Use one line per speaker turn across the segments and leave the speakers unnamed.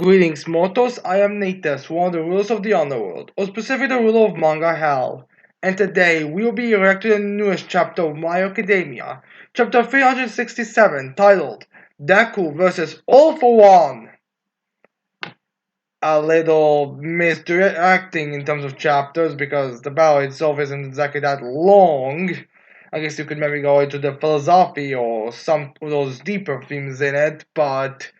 Greetings, mortals. I am Natus, one of the rulers of the underworld, or specifically the ruler of Manga Hell. And today we will be reacting to the newest chapter of My Academia, chapter 367, titled Deku vs. All for One. A little misdirecting in terms of chapters because the battle itself isn't exactly that long. I guess you could maybe go into the philosophy or some of those deeper themes in it, but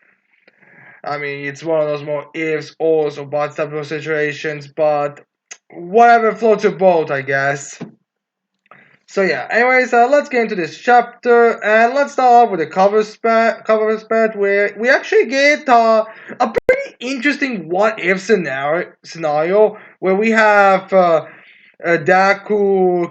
I mean, it's one of those more ifs, ors, or buts type of situations, but whatever floats your boat, I guess. So yeah, anyways, let's get into this chapter, and let's start off with the cover spat, where we actually get a pretty interesting what-if scenario, where we have Daku,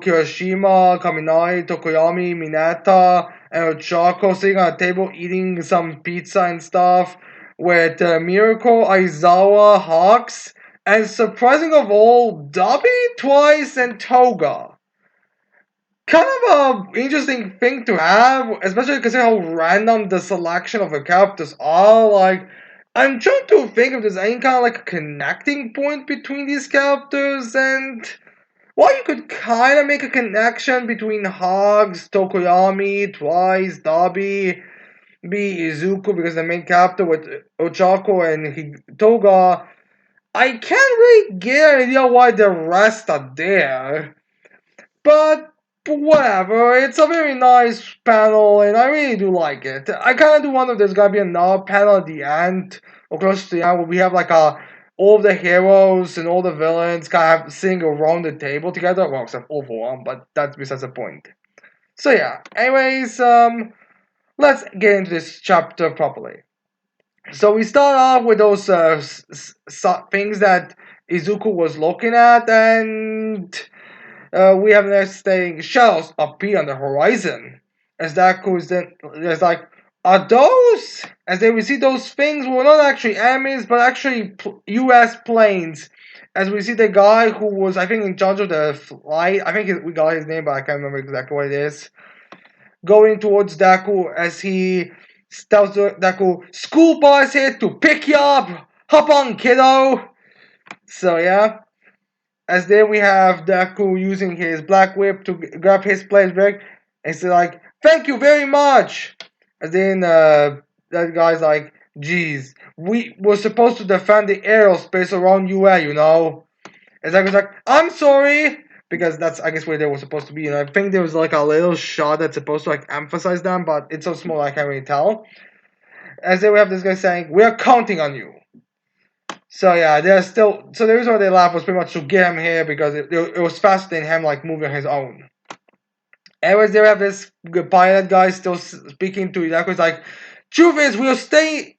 Kirishima, Kaminari, Tokoyami, Mineta, and Ochako sitting on a table eating some pizza and stuff with Miracle, Aizawa, Hawks, and surprising of all, Dobby, Twice, and Toga. Kind of a interesting thing to have, especially considering how random the selection of the characters are. Like, I'm trying to think if there's any kind of like connecting point between these characters, and well, you could kind of make a connection between Hogs, Tokoyami, Twice, Dabi, be Izuku because the main character with Ochako and Toga. I can't really get an idea why the rest are there, but whatever. It's a very nice panel, and I really do like it. I kind of do wonder if there's gonna be another panel at the end or close to the end where we have like all the heroes and all the villains kind of sitting around the table together. Well, except all for one, but that's besides the point. So yeah. Anyways, let's get into this chapter properly. So we start off with those things that Izuku was looking at, and we have next thing shadows appear on the horizon. As Deku is then there's like, are those? As they we see those things were not actually enemies, but actually U.S. planes. As we see the guy who was, I think, in charge of the flight. I think we got his name, but I can't remember exactly what it is. Going towards Deku as he tells Deku, "School bus here to pick you up. Hop on, kiddo." So yeah. As then we have Deku using his black whip to grab his player's bag, and he's like, "Thank you very much." And then that guy's like, "Geez, we were supposed to defend the aerospace around UA, you know." And Deku's like, "I'm sorry." Because that's, I guess, where they were supposed to be. And I think there was like a little shot that's supposed to like emphasize them, but it's so small I can't really tell. As then we have this guy saying, "We are counting on you." So yeah, they're still. So the reason why they laughed was pretty much to get him here because it was faster than him like moving his own. Anyways, they have this pilot guy still speaking to Hideko. It's like, truth is, we'll stay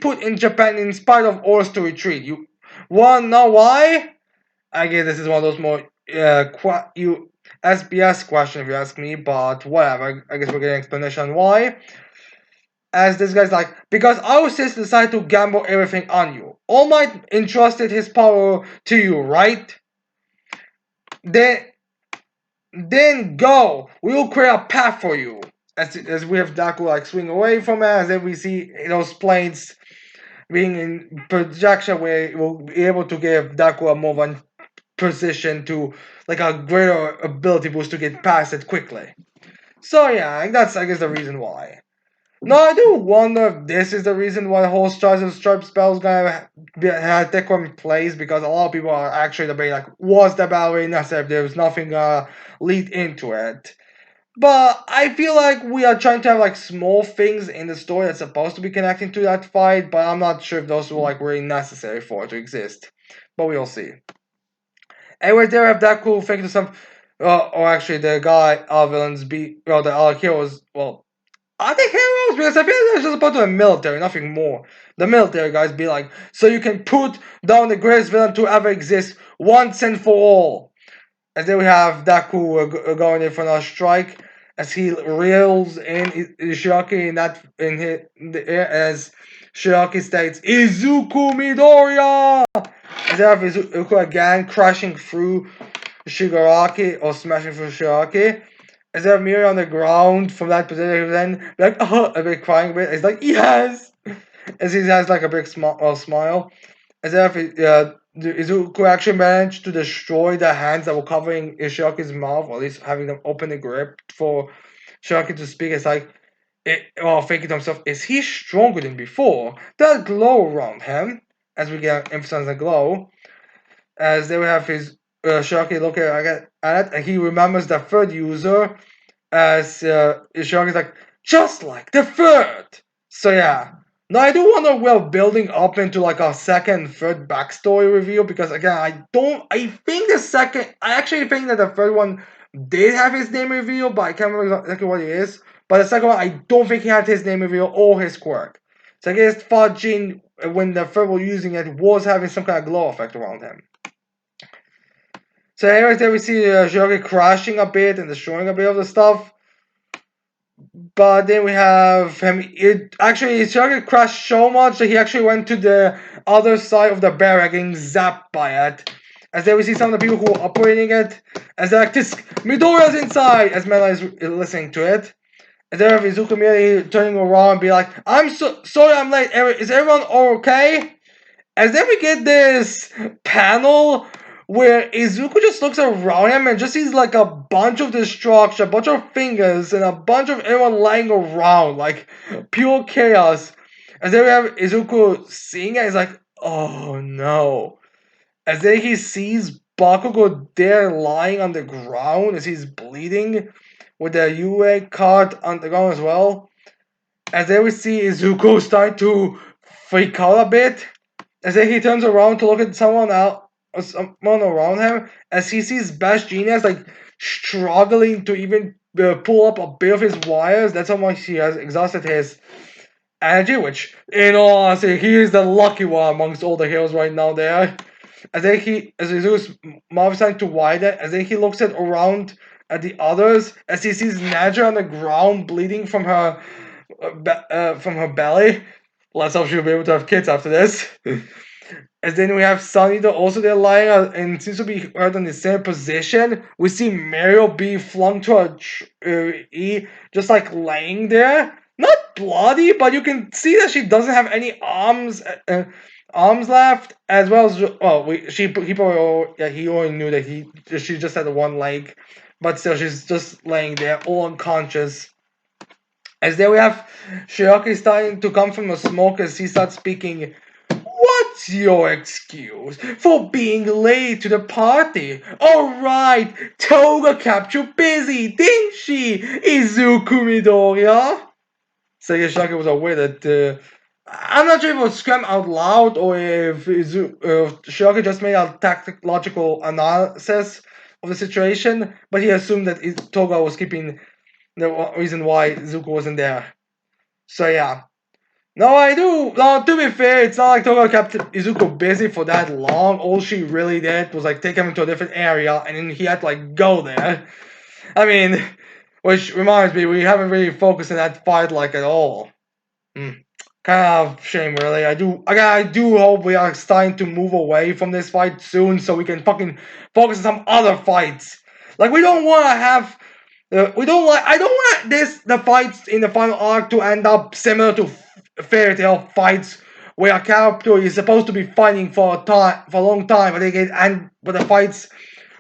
put in Japan in spite of orders to retreat. You wanna know why? I guess this is one of those more SBS question if you ask me, but whatever. I guess we're getting an explanation on why. As this guy's like, because our sister decided to gamble everything on you. All Might entrusted his power to you, right? Then, then go. We will create a path for you. As we have Deku like swing away from it, as then we see those planes being in projection where we'll be able to give Deku a move on position to like a greater ability boost to get past it quickly. So yeah, that's I guess the reason why. No, I do wonder if this is the reason why the whole Stars and Stripes spell's gonna have Deku in place, because a lot of people are actually debating like, was the battle really necessary if there was nothing lead into it? But I feel like we are trying to have like small things in the story that's supposed to be connecting to that fight, but I'm not sure if those were like really necessary for it to exist. But we'll see. Anyways, there we have Deku thinking to some, or actually the guy, our villains be, well, the our heroes, well, are they heroes? Because I feel like they're just about to the military, nothing more. The military guys be like, so you can put down the greatest villain to ever exist once and for all. And then we have Deku going in for a strike as he reels in Shiaki in the air as Shiaki states, Izuku Midoriya! As they have Izuku again crashing through Shigaraki or smashing through Shigaraki. As they have Miri on the ground from that position, then like, oh, a bit crying a bit. It's like, yes! as he has like a big smile, as if Izuku actually managed to destroy the hands that were covering Shiraki's mouth, or at least having them open the grip for Shiraki to speak. It's like, thinking to himself, is he stronger than before? That glow around him, as we get emphasize the glow, as they would have his Shiraki looking at it, and he remembers the third user as Ishiraki's like, just like the third. So yeah. Now I do wonder we're building up into like a second, third backstory reveal because again I think the second I actually think that the third one did have his name revealed, but I can't remember exactly what it is. But the second one I don't think he had his name revealed or his quirk. So I guess thought Jin when the third one using it was having some kind of glow effect around him. So anyways, there we see Shiraki crashing a bit and destroying a bit of the stuff. But then we have him. Shiraki crashed so much that he actually went to the other side of the barrack, getting zapped by it. As then we see some of the people who are operating it. As they're like, this Midoriya's inside! As Mela is listening to it. And then we have Izuku immediately turning around and be like, I'm sorry I'm late. Is everyone okay? As then we get this panel where Izuku just looks around him and just sees like a bunch of destruction, a bunch of fingers, and a bunch of everyone lying around, like pure chaos. As then we have Izuku seeing it, he's like, oh no. As then he sees Bakugo there lying on the ground as he's bleeding with the UA card on the ground as well. As then we see Izuku start to freak out a bit. As then he turns around to look at someone around him, as he sees Bash Genius like struggling to even pull up a bit of his wires. That's how much he has exhausted his energy. Which, in all honesty, he is the lucky one amongst all the heroes right now. There, as Izuku's mouth is starting to widen, as then he looks around at the others, as he sees Naja on the ground bleeding from her belly. Let's hope she'll be able to have kids after this. And then we have Sunny also there lying and seems to be right in the same position. We see Mario be flung to a E, just like laying there. Not bloody, but you can see that she doesn't have any arms left, as well as he already knew that she just had one leg, but still she's just laying there all unconscious. As there we have Shiraki starting to come from the smoke as he starts speaking. What's your excuse for being late to the party? Alright, Toga kept you busy, didn't she, Izuku Midoriya? So Shiraki was aware that I'm not sure if it was screamed out loud or if Shiraki just made a tactical analysis of the situation, but he assumed that Toga was keeping the reason why Izuku wasn't there. So yeah. No, I do. No, to be fair, it's not like Toga kept Izuku busy for that long. All she really did was like take him into a different area, and then he had to like go there. I mean, which reminds me, we haven't really focused on that fight like at all. Kind of shame, really. I do hope we are starting to move away from this fight soon, so we can fucking focus on some other fights. Like we don't want to have. We don't like. I don't want the fights in the final arc to end up similar to fairy tale fights where a character is supposed to be fighting for a long time, but the fights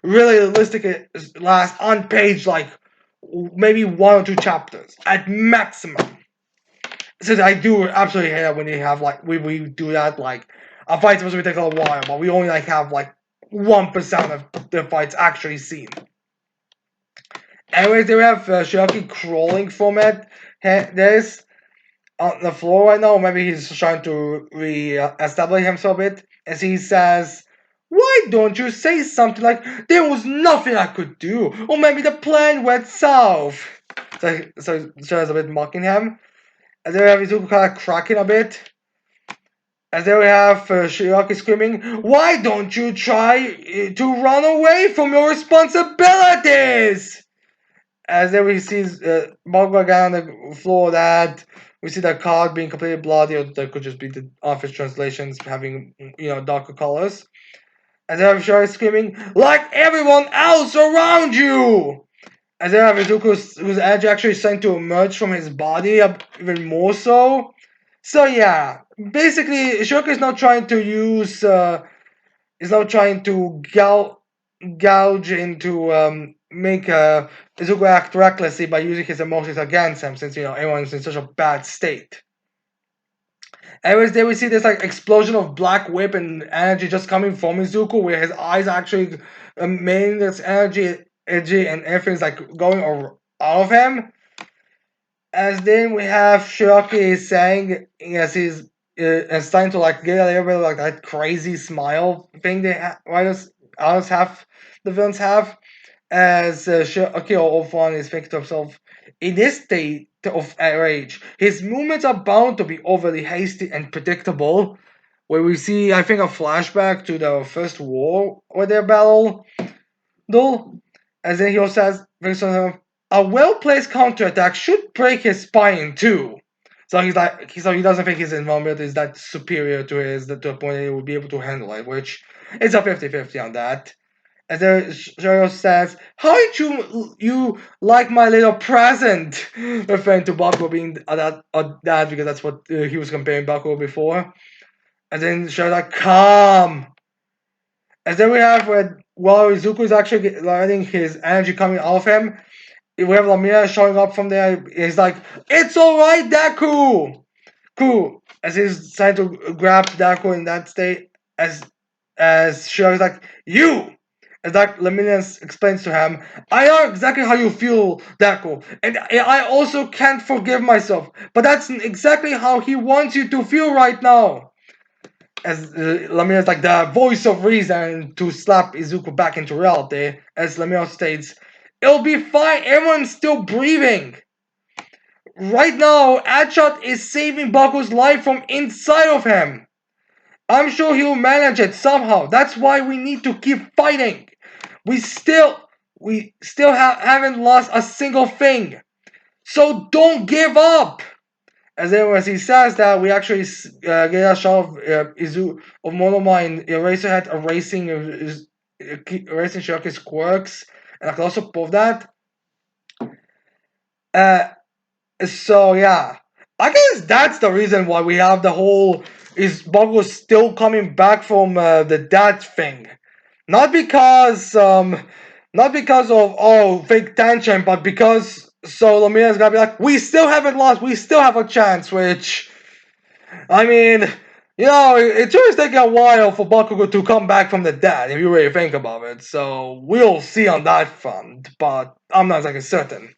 really realistically last on page like maybe 1 or 2 chapters at maximum. So I do absolutely hate it when they have like we do that like a fight's supposed to take a while, but we only like have like 1% of the fights actually seen. Anyways, they have Shiraki crawling from it. There's on the floor right now. Maybe he's trying to re-establish himself a bit. As he says, why don't you say something like, there was nothing I could do? Or maybe the plan went south. So Shira's a bit mocking him. And then we have Izuku kind of cracking a bit. And then we have Shiraki screaming, why don't you try to run away from your responsibilities? As then we see Bakugo again on the floor that we see the card being completely bloody, or that could just be the office translations having, darker colors. And then we have Shiraki screaming, like everyone else around you! And then we have Izuku whose edge actually starting to emerge from his body even more so. So yeah, basically, Shirka is not trying to use. Is now trying to gouge into make Izuku act recklessly by using his emotions against him, since everyone's in such a bad state. Anyways, there we see this like explosion of black whip and energy just coming from Izuku, where his eyes actually emitting this energy, and everything's like going out of him. As then we have Shiraki saying as he's starting to like get a little bit of like that crazy smile thing they writers others have, the villains have. As Shiraki Ofan is thinking to himself, in this state of rage, his movements are bound to be overly hasty and predictable. Where we see, I think, a flashback to the first war where they battle though, as then he also says, a well-placed counterattack should break his spine too. So so he doesn't think his environment is that superior to his to a point that he would be able to handle it, which it's a 50-50 on that. As then Shiro says, "How did you like my little present?" Referring to Bakugo being that because that's what he was comparing Bakugo before. And then Shiro's like, "Calm." And then we have while Izuku is actually letting his energy coming out of him, we have Lamia showing up from there. He's like, "It's all right, Deku." Cool. As he's trying to grab Deku in that state, as Shira's like, "You." As that Laminian explains to him, "I know exactly how you feel, Deku, and I also can't forgive myself. But that's exactly how he wants you to feel right now." As Lamia is like the voice of reason to slap Izuku back into reality, as Lamia states, "It'll be fine, everyone's still breathing. Right now, Adshot is saving Baku's life from inside of him. I'm sure he'll manage it somehow. That's why we need to keep fighting. We still, haven't lost a single thing. So don't give up." As then as he says that, we actually get a shot of Monoma in Eraserhead erasing Shiraki's quirks, and I can also prove that. Uh, so yeah, I guess that's the reason why we have the whole is Bakugo still coming back from the dead thing, not because of fake tension, but because so Lamia's gonna be like, we still haven't lost, we still have a chance, which I mean, it's always taking a while for Bakugo to come back from the dead, if you really think about it. So we'll see on that front, but I'm not exactly certain.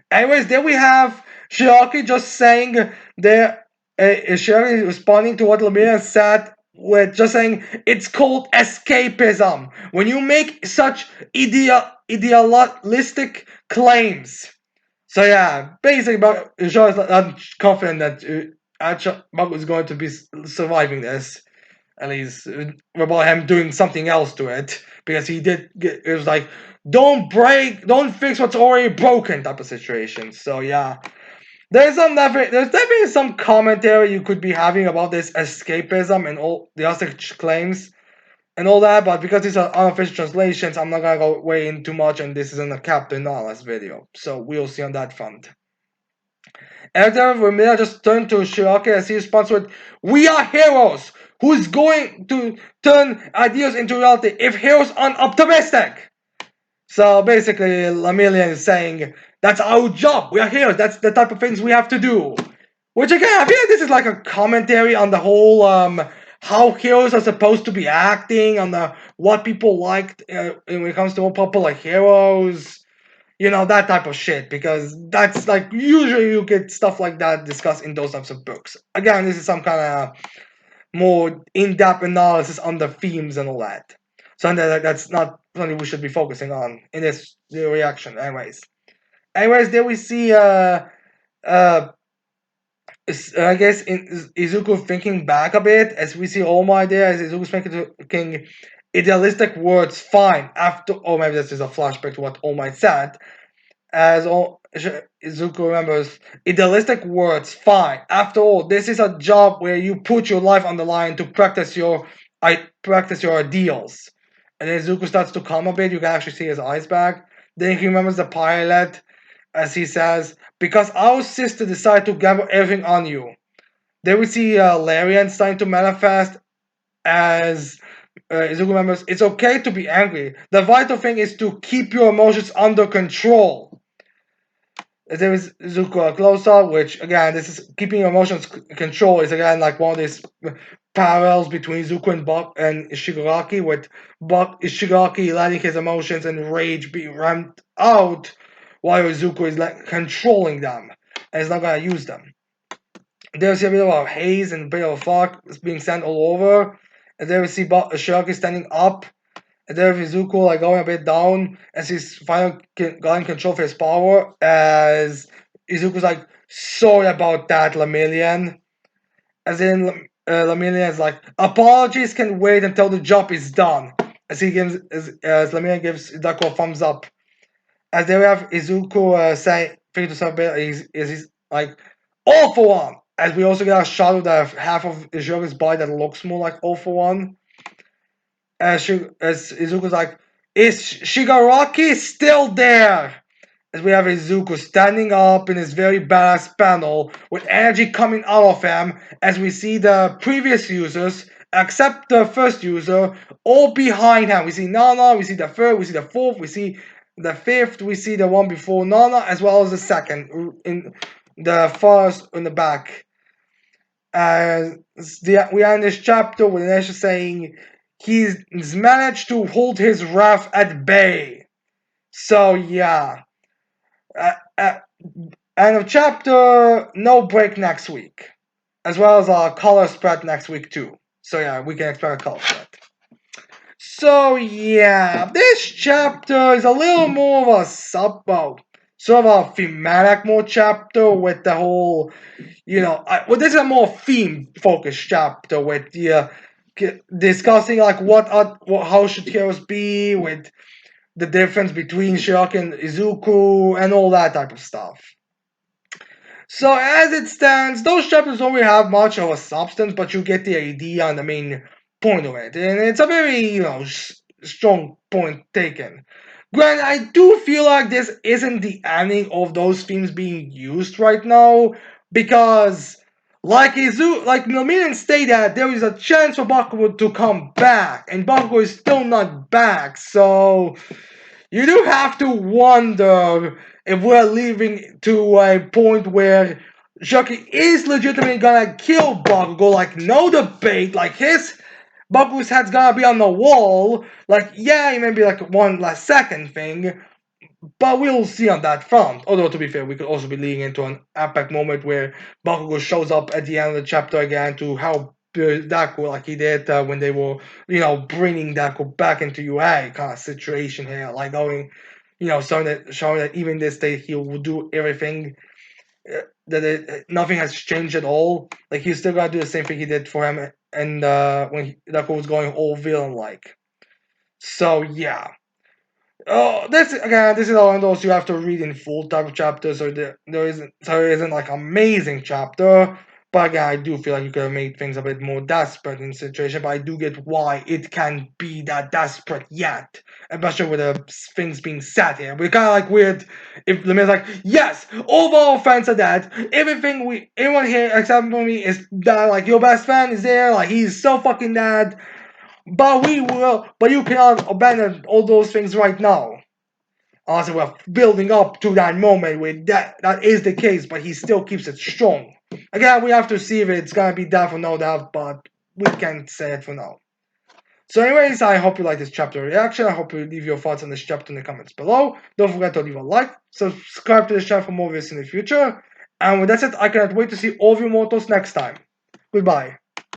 Anyways, then we have Shiaki just saying there. Shiaki responding to what Lamina said with just saying it's called escapism when you make such idealistic claims. So yeah, basically, Shaw is not confident that Baku is going to be surviving this. At least about him doing something else to it, because he did. It was like, don't fix what's already broken type of situation. So yeah, there's definitely some commentary you could be having about this escapism and all the other claims and all that, but because these are unofficial translations, I'm not gonna go way in too much, and this isn't a Captain Knowledge video, so we'll see on that front. After Ramira just turned to Shiraki as he responds with, "We are heroes! Who's going to turn ideas into reality if heroes aren't optimistic?" So basically, Lamilian is saying, that's our job. We are heroes. That's the type of things we have to do. Which again, I feel like this is like a commentary on the whole how heroes are supposed to be acting, on the what people like when it comes to more popular heroes, that type of shit, because that's like usually you get stuff like that discussed in those types of books. Again, this is some kind of more in-depth analysis on the themes and all that. So that's not something we should be focusing on in this reaction. Anyways, there we see uh I guess in Izuku thinking back a bit, as we see All My there, as Izuku's thinking idealistic words, fine. After, or maybe this is a flashback to what All Might said. As Izuku remembers, idealistic words, fine. After all, this is a job where you put your life on the line to practice your ideals. And then Izuku starts to calm a bit. You can actually see his eyes back. Then he remembers the pilot, as he says, "Because our sister decided to gamble everything on you." Then we see Larian starting to manifest as Izuku members. It's okay to be angry. The vital thing is to keep your emotions under control. There is Izuku close-up, which again, this is keeping your emotions control is again like one of these parallels between Izuku and Buck and Shigaraki, with Buck Shigaraki letting his emotions and rage be ramped out, while Izuku is like controlling them and is not gonna use them. There's a bit of haze and a bit of fog being sent all over. And there we see Shigaraki standing up. And there Izuku like going a bit down as he's finally getting control of his power. As Izuku's like, sorry about that, Lemillion. As in, Lemillion is like, apologies can wait until the job is done. As he gives, as Lemillion gives Deku a thumbs up. As there we have Izuku saying, thinking to somebody, he's like, all for one. As we also get a shot of the half of Izuku's body that looks more like all for one. As Izuku's like, is Shigaraki still there? As we have Izuku standing up in his very badass panel with energy coming out of him, as we see the previous users, except the first user, all behind him. We see Nana, we see the third, we see the fourth, we see the fifth, we see the one before Nana, as well as the second, in the first in the back. We are in this chapter with Anisha saying he's managed to hold his wrath at bay. So yeah, end of chapter. No break next week, as well as a color spread next week too. So yeah, we can expect a color spread. So yeah, this chapter is a little more of a sort of a thematic more chapter with the whole well, this is a more theme focused chapter with the discussing like how should heroes be, with the difference between Shiraki and Izuku and all that type of stuff. So as it stands, those chapters don't really have much of a substance, but you get the idea and the main point of it, and it's a very strong point taken. Granted, I do feel like this isn't the ending of those themes being used right now, because like Nominen stated that there is a chance for Bakugo to come back, and Bakugo is still not back, so you do have to wonder if we're leaving to a point where Shoki is legitimately gonna kill Bakugo, like no debate, like his Bakugo's head's gonna be on the wall, like yeah, it may be like one last second thing, but we'll see on that front. Although to be fair, we could also be leading into an epic moment where Bakugo shows up at the end of the chapter again to help Deku, like he did when they were, bringing Deku back into UA kind of situation here, like going, showing that even this day he will do everything. Nothing has changed at all. Like he's still gonna do the same thing he did for him, and when Deku was going all villain like. So yeah. Oh, this is all one of those you have to read in full type of chapters, so there isn't like amazing chapter. But again, I do feel like you could have made things a bit more desperate in the situation. But I do get why it can't be that desperate yet, especially with the things being said here. We're kind of like weird if the man's like, yes, all of our fans are dead. Everyone here except for me is dead. Like your best friend is there. Like he's so fucking dead. But you cannot abandon all those things right now. Also, we're building up to that moment where that is the case, but he still keeps it strong. Again, we have to see if it's gonna be that for no doubt, but we can't say it for now. So anyways, I hope you like this chapter reaction. I hope you leave your thoughts on this chapter in the comments below. Don't forget to leave a like, subscribe to this channel for more videos in the future. And with that said, I cannot wait to see all of you mortals next time. Goodbye.